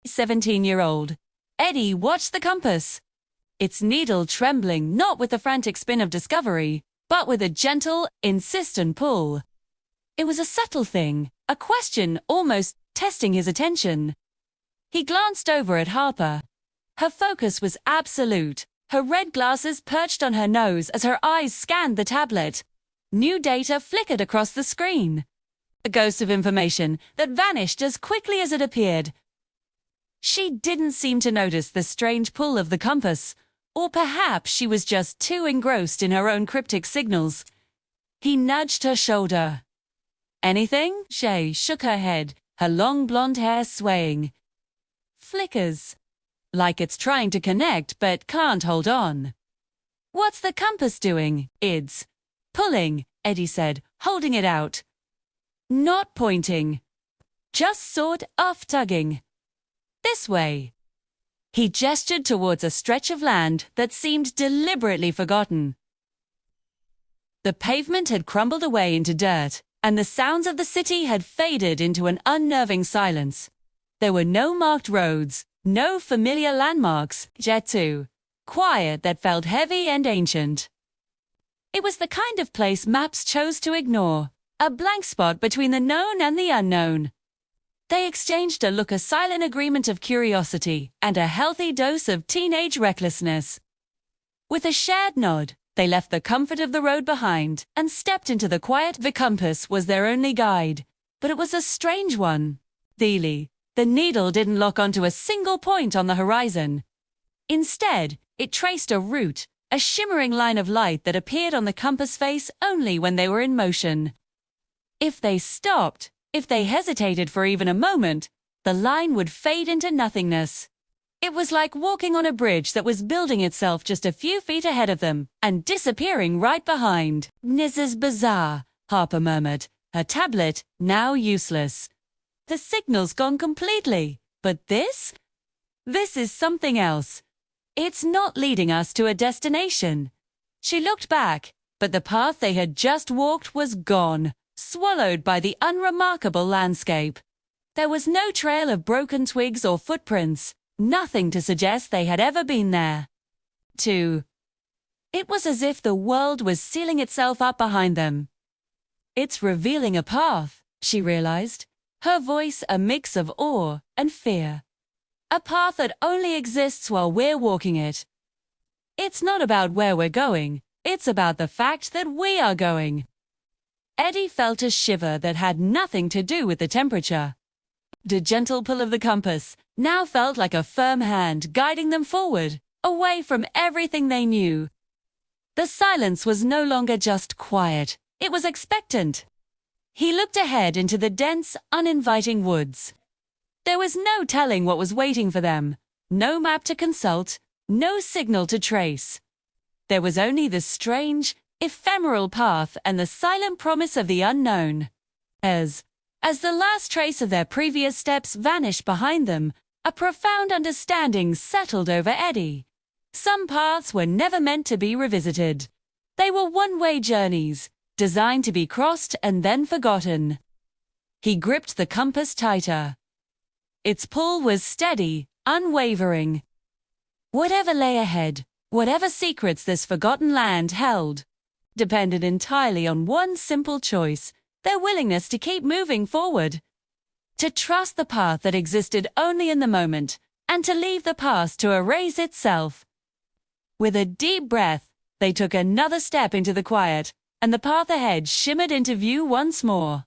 17-year-old. Eddie watched the compass, its needle trembling not with the frantic spin of discovery, but with a gentle, insistent pull. It was a subtle thing, a question almost testing his attention. He glanced over at Harper. Her focus was absolute, her red glasses perched on her nose as her eyes scanned the tablet. New data flickered across the screen. A ghost of information that vanished as quickly as it appeared. She didn't seem to notice the strange pull of the compass, or perhaps she was just too engrossed in her own cryptic signals. He nudged her shoulder. Anything? Shay shook her head, her long blonde hair swaying. Flickers. Like it's trying to connect but can't hold on. What's the compass doing? It's pulling, Eddie said, holding it out. Not pointing. Just sort of tugging. This way. He gestured towards a stretch of land that seemed deliberately forgotten. The pavement had crumbled away into dirt, and the sounds of the city had faded into an unnerving silence. There were no marked roads, no familiar landmarks, yet too quiet that felt heavy and ancient. It was the kind of place maps chose to ignore, a blank spot between the known and the unknown. They exchanged a look, a silent agreement of curiosity and a healthy dose of teenage recklessness. With a shared nod, they left the comfort of the road behind and stepped into the quiet. The compass was their only guide, but it was a strange one. The needle didn't lock onto a single point on the horizon. Instead, it traced a route, a shimmering line of light that appeared on the compass face only when they were in motion. If they stopped, if they hesitated for even a moment, the line would fade into nothingness. It was like walking on a bridge that was building itself just a few feet ahead of them and disappearing right behind. This is bizarre, Harper murmured, her tablet now useless. The signal's gone completely, but this is something else. It's not leading us to a destination. She looked back, but the path they had just walked was gone, swallowed by the unremarkable landscape. There was no trail of broken twigs or footprints, nothing to suggest they had ever been there. It was as if the world was sealing itself up behind them. It's revealing a path, she realized, her voice a mix of awe and fear. A path that only exists while we're walking it. It's not about where we're going, it's about the fact that we are going. Eddie felt a shiver that had nothing to do with the temperature. The gentle pull of the compass now felt like a firm hand guiding them forward, away from everything they knew. The silence was no longer just quiet, it was expectant. He looked ahead into the dense, uninviting woods. There was no telling what was waiting for them, no map to consult, no signal to trace. There was only the strange, ephemeral path and the silent promise of the unknown. As the last trace of their previous steps vanished behind them, a profound understanding settled over Eddie. Some paths were never meant to be revisited. They were one-way journeys, designed to be crossed and then forgotten. He gripped the compass tighter. Its pull was steady, unwavering. Whatever lay ahead, whatever secrets this forgotten land held, depended entirely on one simple choice: their willingness to keep moving forward. To trust the path that existed only in the moment, and to leave the past to erase itself. With a deep breath, they took another step into the quiet, and the path ahead shimmered into view once more.